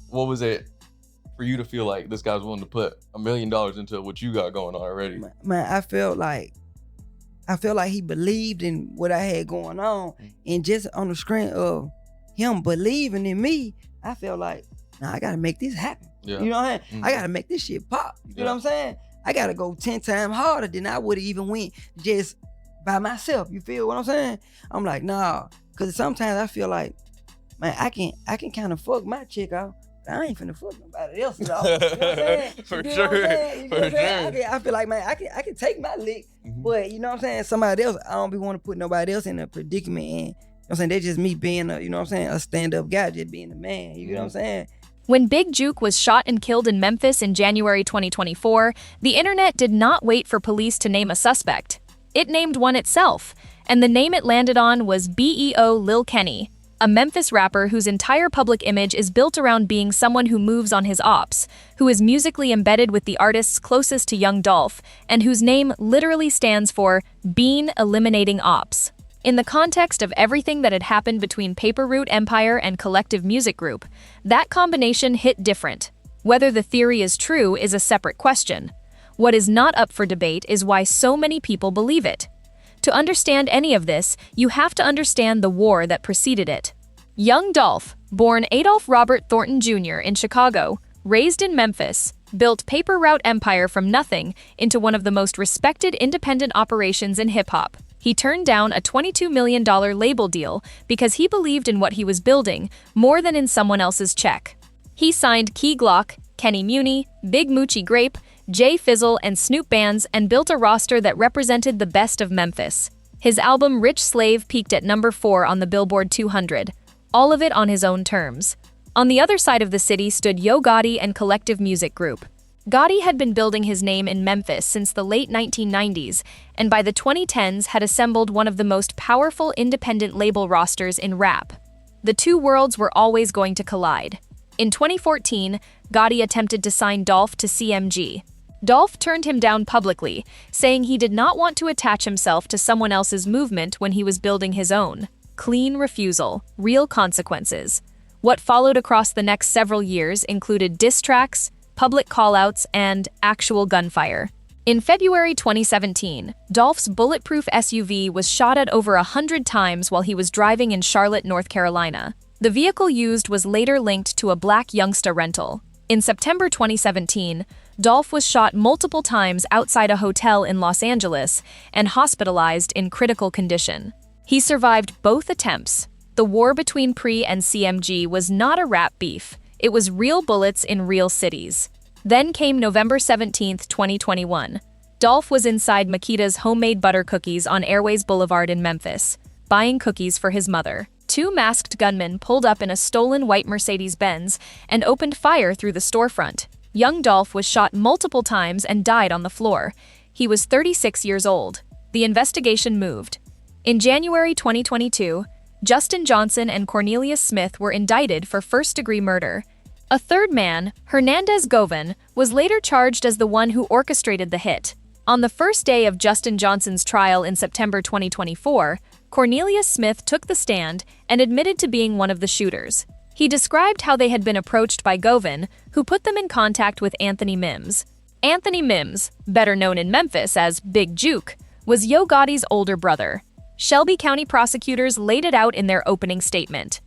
what was it for you to feel like this guy's willing to put $1 million into what you got going on already? Man, I felt like he believed in what I had going on, and just on the strength of him believing in me, I felt like, nah, I gotta make this happen. Yeah. You know what I mean? I gotta make this shit pop. You know what I'm saying? I gotta go 10 times harder than I would have even went just by myself. You feel what I'm saying? I'm like, nah, cause sometimes I feel like, man, I can kind of fuck my chick out. I ain't finna fuck nobody else at all. You know what I'm saying? For sure. I feel like, man, I can take my lick, but you know what I'm saying? Somebody else, I don't be want to put nobody else in a predicament. And, you know what I'm saying? That's just me being a, you know what I'm saying, a stand-up guy, just being a man. You know what I'm saying? When Big Juke was shot and killed in Memphis in January 2024, the internet did not wait for police to name a suspect. It named one itself, and the name it landed on was BEO Lil Kenny, a Memphis rapper whose entire public image is built around being someone who moves on his ops, who is musically embedded with the artists closest to young Dolph, and whose name literally stands for Bean Eliminating Ops. In the context of everything that had happened between Paper Route Empire and Collective Music Group, that combination hit different. Whether the theory is true is a separate question. What is not up for debate is why so many people believe it. To understand any of this, you have to understand the war that preceded it. Young Dolph, born Adolph Robert Thornton Jr. in Chicago, raised in Memphis, built Paper Route Empire from nothing into one of the most respected independent operations in hip-hop. He turned down a $22 million label deal because he believed in what he was building more than in someone else's check. He signed Key Glock, Kenny Muni, Big Moochie Grape, Jay Fizzle, and Snoop bands and built a roster that represented the best of Memphis. His album Rich Slave peaked at number 4 on the Billboard 200, all of it on his own terms. On the other side of the city stood Yo Gotti and Collective Music Group. Gotti had been building his name in Memphis since the late 1990s, and by the 2010s had assembled one of the most powerful independent label rosters in rap. The two worlds were always going to collide. In 2014, Gotti attempted to sign Dolph to CMG. Dolph turned him down publicly, saying he did not want to attach himself to someone else's movement when he was building his own. Clean refusal, real consequences. What followed across the next several years included diss tracks, public callouts, and actual gunfire. In February 2017, Dolph's bulletproof SUV was shot at over 100 times while he was driving in Charlotte, North Carolina. The vehicle used was later linked to a black Youngsta rental. In September 2017, Dolph was shot multiple times outside a hotel in Los Angeles and hospitalized in critical condition. He survived both attempts. The war between Pre and CMG was not a rap beef. It was real bullets in real cities. Then came November 17, 2021. Dolph was inside Makita's homemade butter cookies on Airways Boulevard in Memphis, buying cookies for his mother. Two masked gunmen pulled up in a stolen white Mercedes-Benz and opened fire through the storefront. Young Dolph was shot multiple times and died on the floor. He was 36 years old. The investigation moved. In January 2022, Justin Johnson and Cornelius Smith were indicted for first-degree murder. A third man, Hernandez Govan, was later charged as the one who orchestrated the hit. On the first day of Justin Johnson's trial in September 2024, Cornelius Smith took the stand and admitted to being one of the shooters. He described how they had been approached by Govan, who put them in contact with Anthony Mims. Anthony Mims, better known in Memphis as Big Juke, was Yo Gotti's older brother. Shelby County prosecutors laid it out in their opening statement.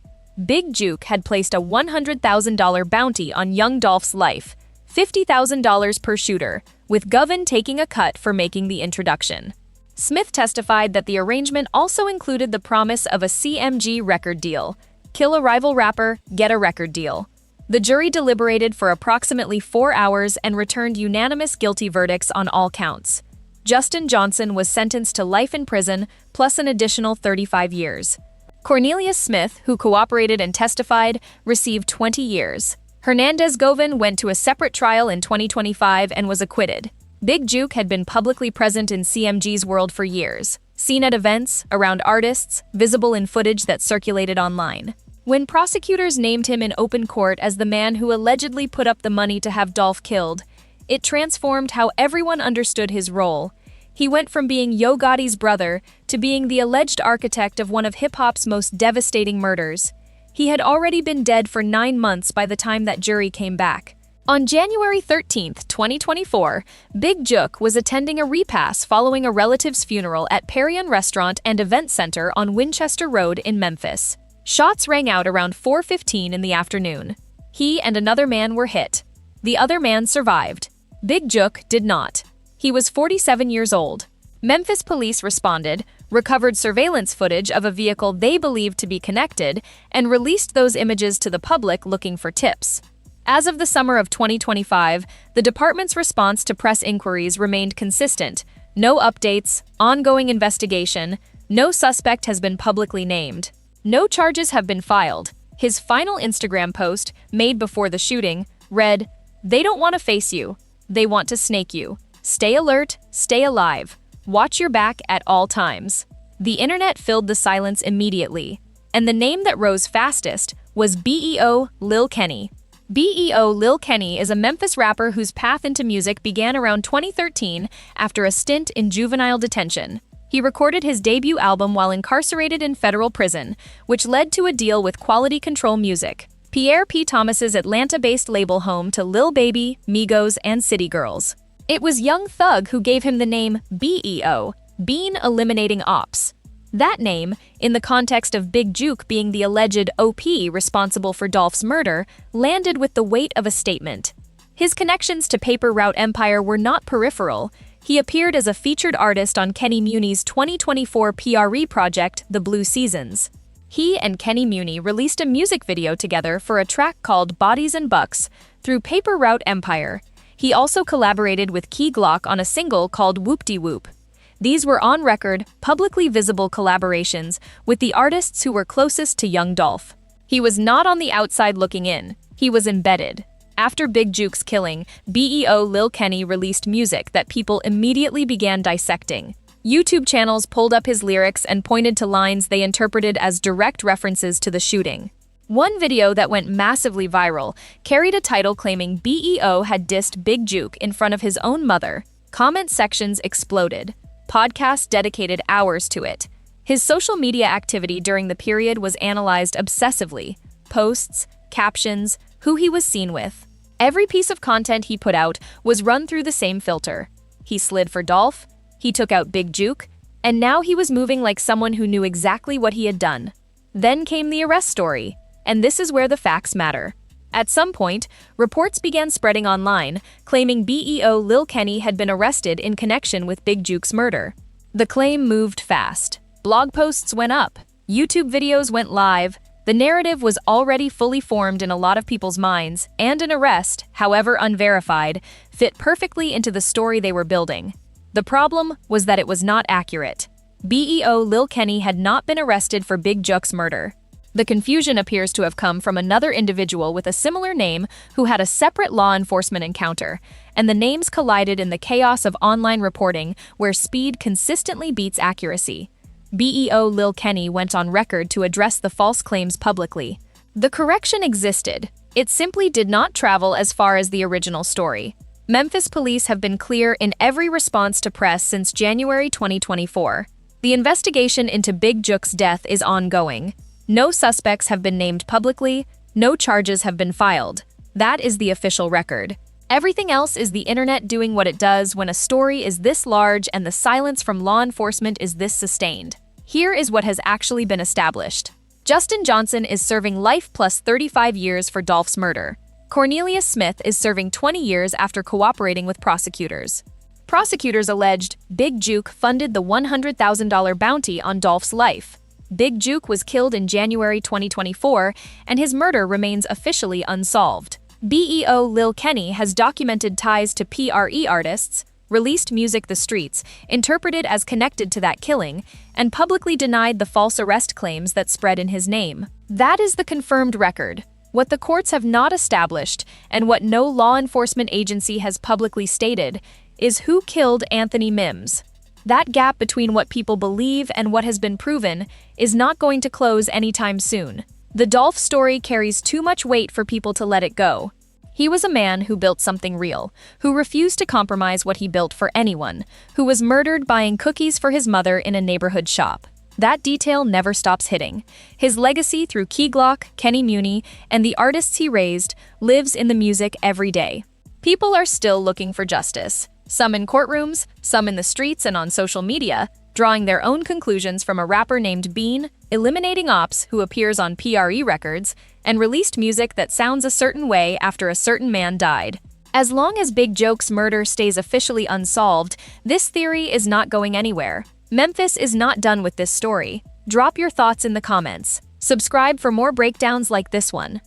Big Juke had placed a $100,000 bounty on young Dolph's life, $50,000 per shooter, with Govan taking a cut for making the introduction. Smith testified that the arrangement also included the promise of a CMG record deal. Kill a rival rapper, get a record deal. The jury deliberated for approximately 4 hours and returned unanimous guilty verdicts on all counts. Justin Johnson was sentenced to life in prison, plus an additional 35 years. Cornelius Smith, who cooperated and testified, received 20 years. Hernandez Govan went to a separate trial in 2025 and was acquitted. Big Juke had been publicly present in CMG's world for years, seen at events, around artists, visible in footage that circulated online. When prosecutors named him in open court as the man who allegedly put up the money to have Dolph killed, it transformed how everyone understood his role. He went from being Yo Gotti's brother to being the alleged architect of one of hip-hop's most devastating murders. He had already been dead for 9 months by the time that jury came back. On January 13, 2024, Big Jook was attending a repass following a relative's funeral at Parian Restaurant and Event Center on Winchester Road in Memphis. Shots rang out around 4:15 in the afternoon. He and another man were hit. The other man survived. Big Jook did not. He was 47 years old. Memphis police responded, recovered surveillance footage of a vehicle they believed to be connected, and released those images to the public looking for tips. As of the summer of 2025, the department's response to press inquiries remained consistent. No updates, ongoing investigation, no suspect has been publicly named. No charges have been filed. His final Instagram post, made before the shooting, read, "They don't want to face you. They want to snake you. Stay alert, stay alive. Watch your back at all times." The internet filled the silence immediately, and the name that rose fastest was BEO Lil Kenny. BEO Lil Kenny is a Memphis rapper whose path into music began around 2013 after a stint in juvenile detention. He recorded his debut album while incarcerated in federal prison, which led to a deal with Quality Control Music, Pierre P. Thomas's Atlanta-based label home to Lil Baby, Migos, and City Girls. It was Young Thug who gave him the name BEO, Bean Eliminating Ops. That name, in the context of Big Jook being the alleged OP responsible for Dolph's murder, landed with the weight of a statement. His connections to Paper Route Empire were not peripheral. He appeared as a featured artist on Kenny Muni's 2024 PRE project, The Blue Seasons. He and Kenny Muni released a music video together for a track called Bodies and Bucks through Paper Route Empire. He also collaborated with Key Glock on a single called Whoop-De-Whoop. These were on-record, publicly visible collaborations with the artists who were closest to young Dolph. He was not on the outside looking in, he was embedded. After Big Jook's killing, BEO Lil Kenny released music that people immediately began dissecting. YouTube channels pulled up his lyrics and pointed to lines they interpreted as direct references to the shooting. One video that went massively viral carried a title claiming BEO had dissed Big Jook in front of his own mother. Comment sections exploded. Podcasts dedicated hours to it. His social media activity during the period was analyzed obsessively. Posts, captions, who he was seen with. Every piece of content he put out was run through the same filter. He slid for Dolph, he took out Big Jook, and now he was moving like someone who knew exactly what he had done. Then came the arrest story, and this is where the facts matter. At some point, reports began spreading online, claiming BEO Lil Kenny had been arrested in connection with Big Jook's murder. The claim moved fast. Blog posts went up. YouTube videos went live. The narrative was already fully formed in a lot of people's minds, and an arrest, however unverified, fit perfectly into the story they were building. The problem was that it was not accurate. BEO Lil Kenny had not been arrested for Big Jook's murder. The confusion appears to have come from another individual with a similar name who had a separate law enforcement encounter, and the names collided in the chaos of online reporting where speed consistently beats accuracy. BEO Lil Kenny went on record to address the false claims publicly. The correction existed. It simply did not travel as far as the original story. Memphis police have been clear in every response to press since January 2024. The investigation into Big Jook's death is ongoing. No suspects have been named publicly, no charges have been filed. That is the official record. Everything else is the internet doing what it does when a story is this large and the silence from law enforcement is this sustained. Here is what has actually been established. Justin Johnson is serving life plus 35 years for Dolph's murder. Cornelius Smith is serving 20 years after cooperating with prosecutors. Prosecutors alleged Big Jook funded the $100,000 bounty on Dolph's life. Big Jook was killed in January 2024, and his murder remains officially unsolved. BEO Lil Kenny has documented ties to PRE artists, released music The Streets, interpreted as connected to that killing, and publicly denied the false arrest claims that spread in his name. That is the confirmed record. What the courts have not established, and what no law enforcement agency has publicly stated, is who killed Anthony Mims. That gap between what people believe and what has been proven is not going to close anytime soon. The Dolph story carries too much weight for people to let it go. He was a man who built something real, who refused to compromise what he built for anyone, who was murdered buying cookies for his mother in a neighborhood shop. that detail never stops hitting. His legacy through Key Glock, Kenny Muni, and the artists he raised lives in the music every day. People are still looking for justice, some in courtrooms, some in the streets and on social media, drawing their own conclusions from a rapper named Bean, eliminating ops who appears on PRE records, and released music that sounds a certain way after a certain man died. As long as Big Joke's murder stays officially unsolved, this theory is not going anywhere. Memphis is not done with this story. Drop your thoughts in the comments. Subscribe for more breakdowns like this one.